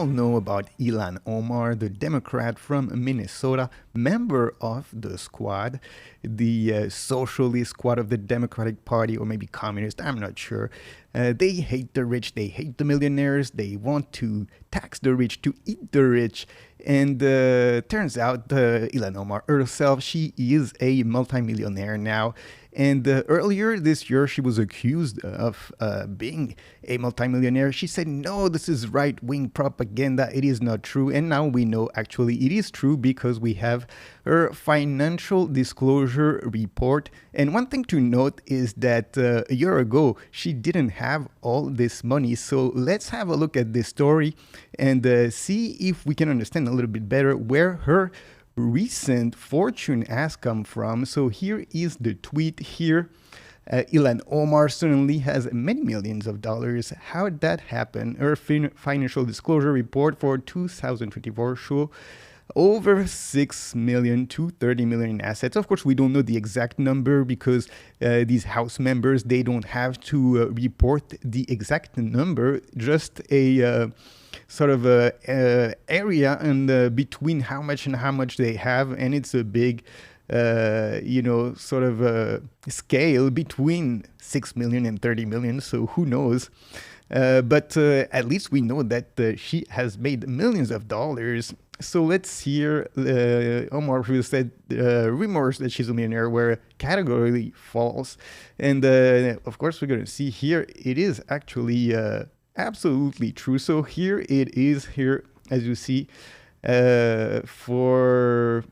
all know about Ilhan Omar, the Democrat from Minnesota, member of the Squad, the socialist squad of the Democratic Party, or maybe communist, I'm not sure. They hate the rich, they hate the millionaires, they want to tax the rich, to eat the rich. And turns out Ilhan Omar herself, she is a multimillionaire now. And earlier this year, she was accused of being a multimillionaire. She said, no, this is right-wing propaganda. It is not true. And now we know actually it is true because we have her financial disclosure report. And one thing to note is that a year ago, she didn't have all this money. So let's have a look at this story and see if we can understand a little bit better where her recent fortune has come from. So here is the tweet here. Ilhan Omar suddenly has many millions of dollars. How did that happen? Her financial disclosure report for 2024 show over 6 million to 30 million in assets. Of course, we don't know the exact number because these House members, they don't have to report the exact number, just a sort of area and between how much and how much they have. And it's a big, sort of scale between 6 million and 30 million. So who knows? But at least we know that she has made millions of dollars. So let's hear Omar, who said rumors that she's a millionaire were categorically false. And of course, we're going to see here, it is actually absolutely true. So here it is here, as you see, for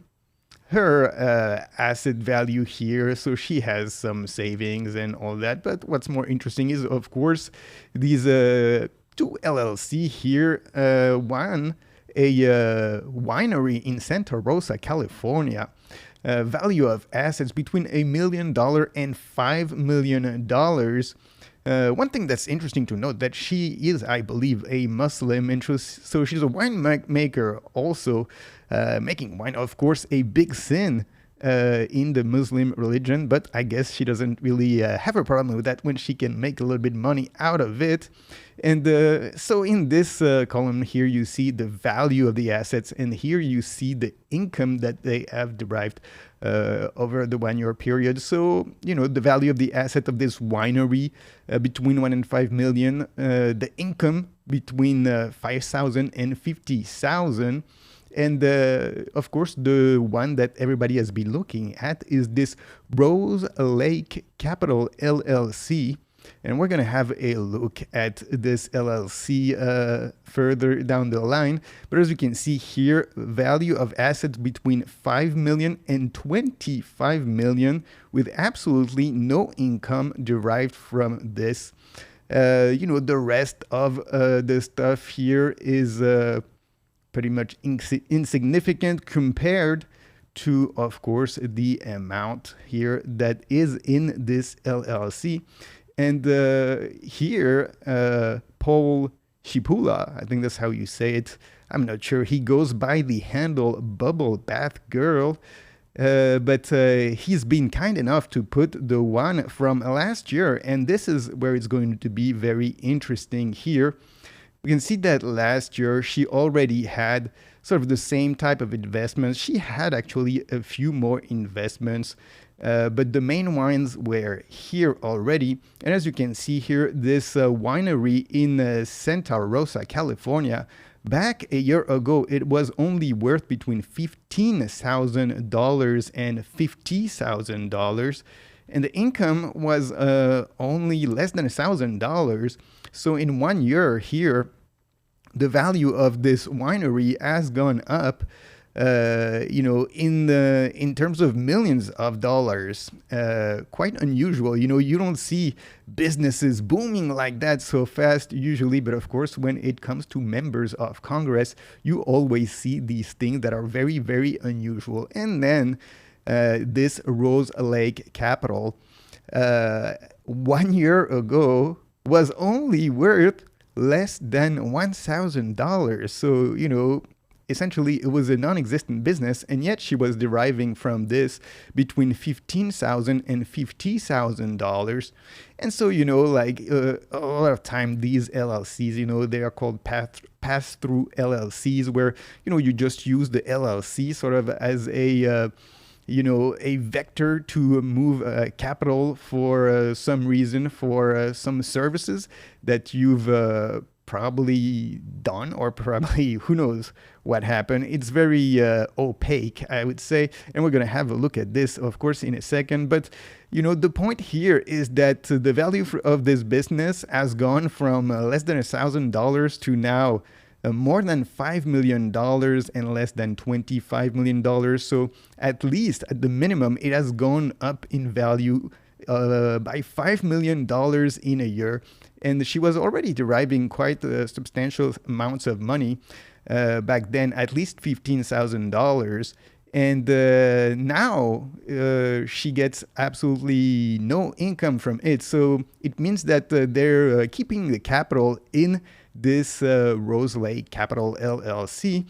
her asset value here. So she has some savings and all that. But what's more interesting is, of course, these two LLC here. One, a winery in Santa Rosa, California. Value of assets between $1 million and $5 million. One thing that's interesting to note that she is, I believe, a Muslim, and so she's a wine maker also, making wine, of course, a big sin in the Muslim religion, but I guess she doesn't really have a problem with that when she can make a little bit money out of it. And so in this column here, you see the value of the assets, and here you see the income that they have derived over the 1 year period. So, the value of the asset of this winery between 1 and 5 million, the income between 5,000 and 50,000. And of course, the one that everybody has been looking at is this Rose Lake Capital LLC. And we're going to have a look at this LLC further down the line. But as you can see here, value of assets between 5 million and 25 million with absolutely no income derived from this. The rest of the stuff here is pretty much insignificant compared to, of course, the amount here that is in this LLC. And here, Paul Shipula, I think that's how you say it. I'm not sure. He goes by the handle Bubble Bath Girl. But he's been kind enough to put the one from last year. And this is where it's going to be very interesting here. We can see that last year she already had sort of the same type of investments. She had actually a few more investments, but the main ones were here already. And as you can see here, this winery in Santa Rosa, California, back a year ago, it was only worth between $15,000 and $50,000. And the income was only less than $1,000. So in 1 year here, the value of this winery has gone up, in terms of millions of dollars. Quite unusual. You don't see businesses booming like that so fast usually. But of course, when it comes to members of Congress, you always see these things that are very, very unusual. And then this Rose Lake Capital 1 year ago was only worth less than $1,000. So, essentially it was a non-existent business, and yet she was deriving from this between $15,000 and $50,000. And so, a lot of time these LLCs, they are called pass-through LLCs where, you just use the LLC sort of as a vector to move capital for some reason, for some services that you've probably done, or probably who knows what happened. It's very opaque, I would say, and we're going to have a look at this, of course, in a second. But the point here is that the value of this business has gone from less than $1,000 to now more than $5 million and less than $25 million. So at least at the minimum, it has gone up in value by $5 million in a year. And she was already deriving quite substantial amounts of money back then, at least $15,000. And now she gets absolutely no income from it. So it means that they're keeping the capital in this Rose Lake Capital LLC.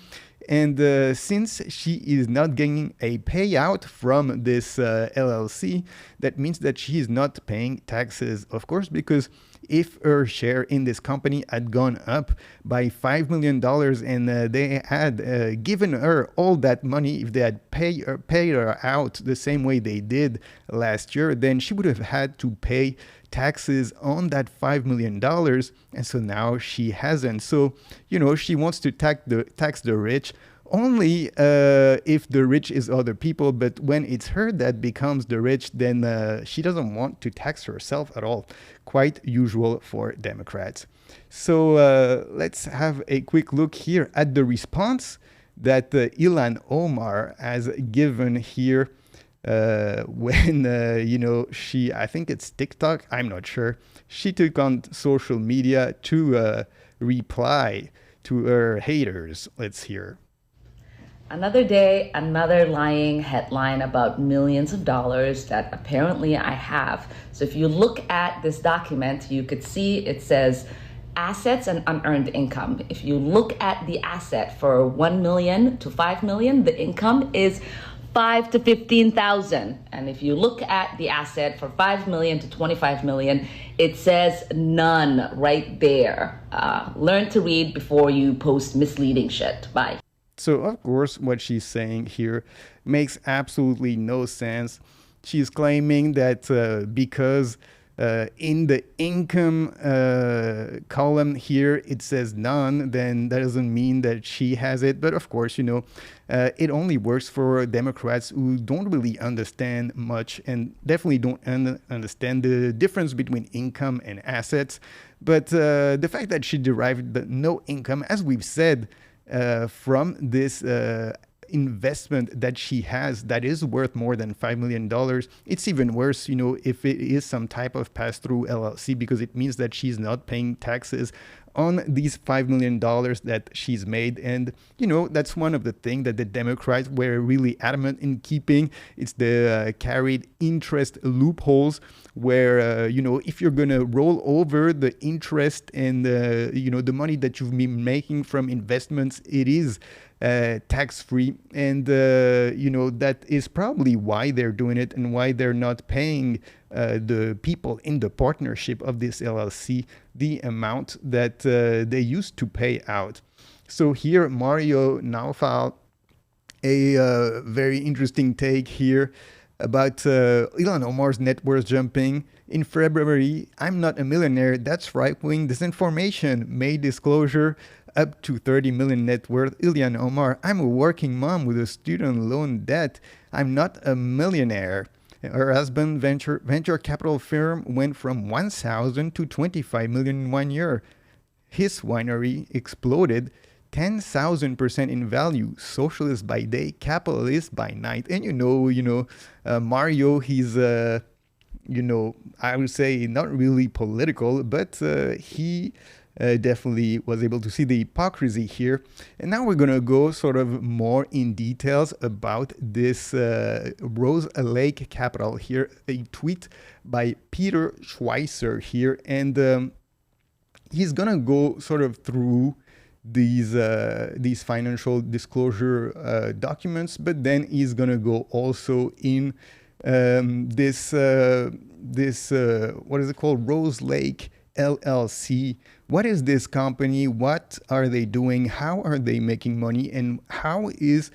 And since she is not getting a payout from this LLC, that means that she is not paying taxes, of course, because if her share in this company had gone up by $5 million and they had given her all that money, if they had paid her out the same way they did last year, then she would have had to pay taxes on that $5 million. And so now she hasn't. So, she wants to tax the rich only if the rich is other people. But when it's her that becomes the rich, then she doesn't want to tax herself at all. Quite usual for Democrats. So let's have a quick look here at the response that Ilhan Omar has given here when, she, I think it's TikTok, I'm not sure, she took on social media to reply to her haters. Let's hear. Another day, another lying headline about millions of dollars that apparently I have. So if you look at this document, you could see it says assets and unearned income. If you look at the asset for 1 million to 5 million, the income is 5 to 15,000. And if you look at the asset for 5 million to 25 million, it says none right there. Learn to read before you post misleading shit. Bye. So, of course, what she's saying here makes absolutely no sense. She's claiming that because in the income column here it says none, then that doesn't mean that she has it. But of course, it only works for Democrats who don't really understand much and definitely don't understand the difference between income and assets. But the fact that she derived no income, as we've said, from this investment that she has that is worth more than $5 million. It's even worse, if it is some type of pass-through LLC, because it means that she's not paying taxes on these $5 million that she's made. And, that's one of the things that the Democrats were really adamant in keeping. It's the carried interest loopholes where, if you're going to roll over the interest and, the money that you've been making from investments, it is tax-free. And, that is probably why they're doing it and why they're not paying the people in the partnership of this LLC the amount that they used to pay out. So here, Mario Naufal, a very interesting take here about Ilhan Omar's net worth jumping. In February, I'm not a millionaire. That's right-wing disinformation. Made disclosure up to 30 million net worth. Ilhan Omar, I'm a working mom with a student loan debt. I'm not a millionaire. Her husband venture capital firm went from 1,000 to 25 million in 1 year. His winery exploded 10,000% in value. Socialist by day, capitalist by night. And Mario, he's I would say not really political, but he definitely was able to see the hypocrisy here. And now we're going to go sort of more in details about this Rose Lake Capital here, a tweet by Peter Schweitzer here. And he's going to go sort of through these financial disclosure documents, but then he's going to go also in this what is it called? Rose Lake LLC. What is this company? What are they doing? How are they making money? And how is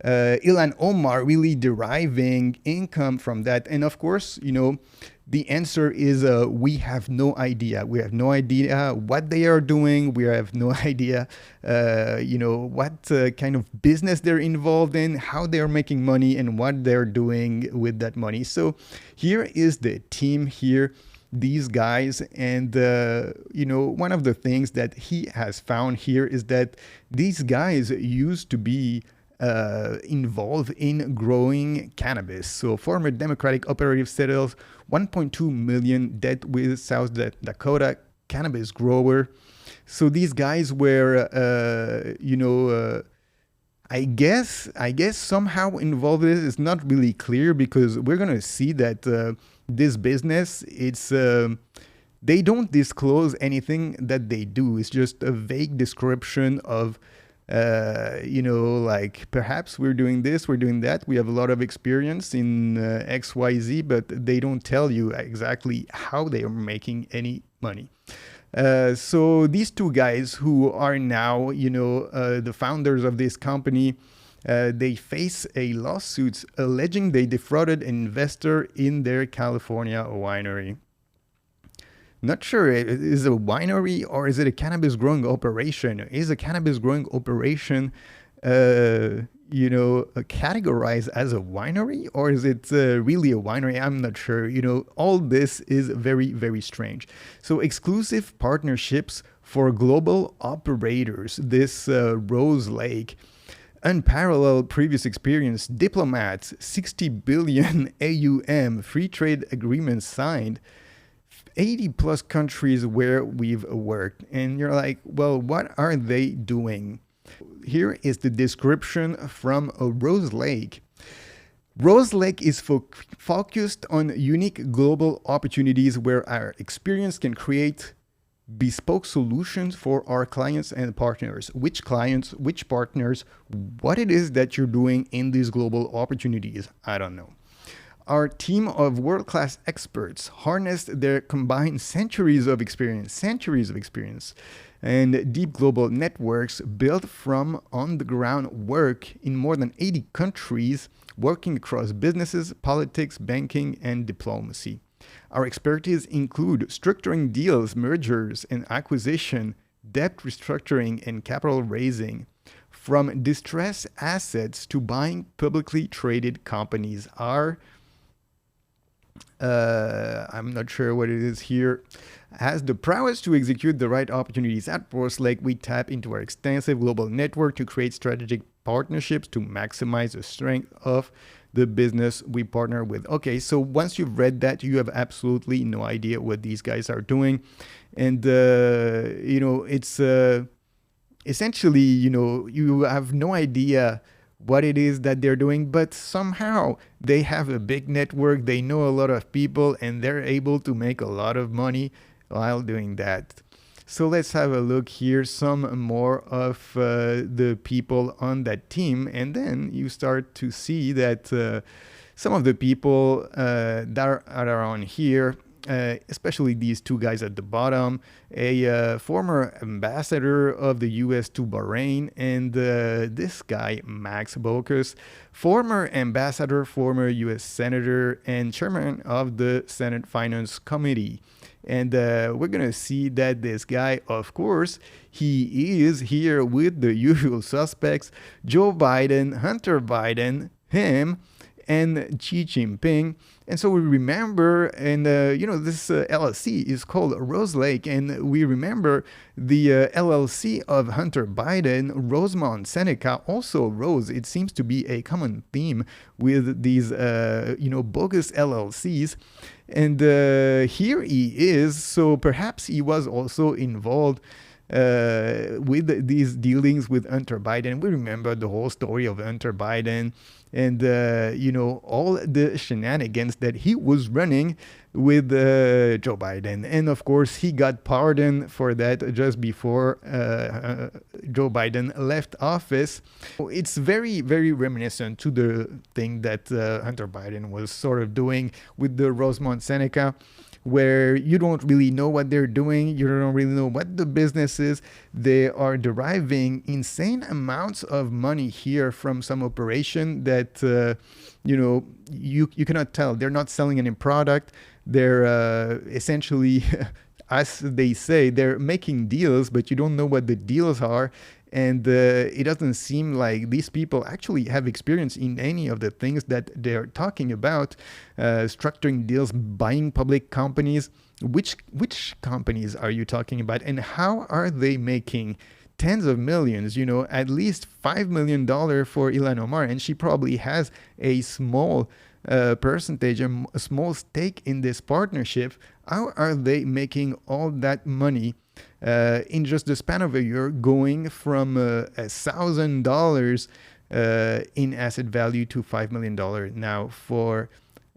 Ilhan Omar really deriving income from that? And of course, the answer is we have no idea. We have no idea what they are doing. We have no idea, what kind of business they're involved in, how they're making money, and what they're doing with that money. So here is the team here, these guys. And, one of the things that he has found here is that these guys used to be involved in growing cannabis. So former Democratic operative settles 1.2 million debt with South Dakota cannabis grower. So these guys were, I guess somehow involved in it. It's not really clear, because we're gonna see that this business, it's they don't disclose anything that they do. It's just a vague description of like perhaps we're doing this, we're doing that. We have a lot of experience in XYZ, but they don't tell you exactly how they are making any money. So these two guys who are now, the founders of this company, they face a lawsuit alleging they defrauded an investor in their California winery. Not sure, is it a winery or is it a cannabis growing operation? Is a cannabis growing operation, categorized as a winery, or is it really a winery? I'm not sure. All this is very, very strange. So exclusive partnerships for global operators, this Rose Lake, unparalleled previous experience, diplomats, 60 billion AUM, free trade agreements signed, 80 plus countries where we've worked. And you're like, well, what are they doing? Here is the description from Rose Lake. Rose Lake is focused on unique global opportunities where our experience can create bespoke solutions for our clients and partners. Which clients, which partners, what it is that you're doing in these global opportunities, I don't know. Our team of world-class experts harnessed their combined centuries of experience, and deep global networks built from on-the-ground work in more than 80 countries, working across businesses, politics, banking, and diplomacy. Our expertise include structuring deals, mergers and acquisition, debt restructuring, and capital raising. From distressed assets to buying publicly traded companies. I'm not sure what it is here, has the prowess to execute the right opportunities. At Rose Lake, we tap into our extensive global network to create strategic partnerships to maximize the strength of the business we partner with. Okay, so once you've read that, you have absolutely no idea what these guys are doing. And, it's essentially, you have no idea what it is that they're doing, but somehow they have a big network, they know a lot of people, and they're able to make a lot of money while doing that. So let's have a look here, some more of the people on that team, and then you start to see that some of the people that are on here, especially these two guys at the bottom, a former ambassador of the U.S. to Bahrain, and this guy, Max Bocus, former ambassador, former U.S. senator, and chairman of the Senate Finance Committee. And we're going to see that this guy, of course, he is here with the usual suspects, Joe Biden, Hunter Biden, him, and Xi Jinping. And so we remember, and this LLC is called Rose Lake, and we remember the LLC of Hunter Biden, Rosemont Seneca, also Rose. It seems to be a common theme with these, bogus LLCs. And here he is, so perhaps he was also involved with these dealings with Hunter Biden. We remember the whole story of Hunter Biden and, all the shenanigans that he was running with Joe Biden. And of course, he got pardoned for that just before Joe Biden left office. It's very, very reminiscent to the thing that Hunter Biden was sort of doing with the Rosemont Seneca. where you don't really know what they're doing, you don't really know what the business is. They are deriving insane amounts of money here from some operation that you cannot tell. They're not selling any product. They're essentially as they say, they're making deals, but you don't know what the deals are. And it doesn't seem like these people actually have experience in any of the things that they're talking about. Structuring deals, buying public companies. Which companies are you talking about? And how are they making tens of millions, at least $5 million for Ilhan Omar? And she probably has a small percentage, a small stake in this partnership. How are they making all that money in just the span of a year, going from $1,000 in asset value to $5 million now for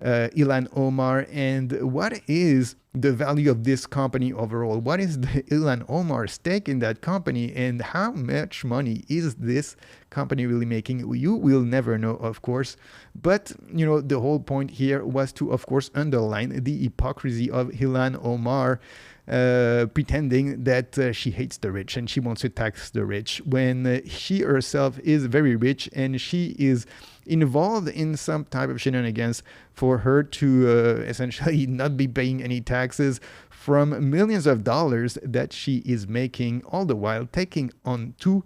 Ilhan Omar? And what is the value of this company overall? What is the Ilhan Omar stake in that company, and how much money is this company really making? You will never know, of course, but the whole point here was to, of course, underline the hypocrisy of Ilhan Omar, pretending that she hates the rich and she wants to tax the rich, when she herself is very rich and she is involved in some type of shenanigans for her to essentially not be paying any taxes from millions of dollars that she is making, all the while taking on to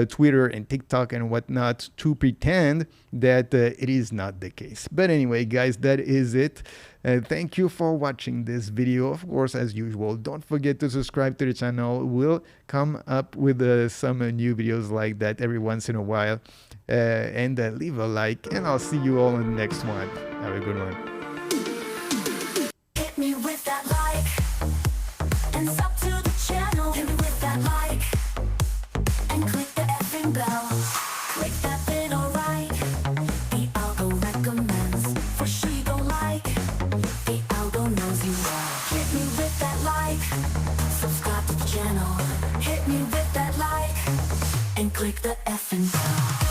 Twitter and TikTok and whatnot to pretend that it is not the case. But anyway, guys, that is it. Thank you for watching this video. Of course, as usual, don't forget to subscribe to the channel. We'll come up with some new videos like that every once in a while. And leave a like, and I'll see you all in the next one. Have a good one. Hit me with that like, and sub to the channel. Hit me with that like, and click the effing bell. Click that little right. The algo recommends for she go like. The algo knows you well. Hit me with that like, subscribe to the channel. Hit me with that like, and click the effing bell.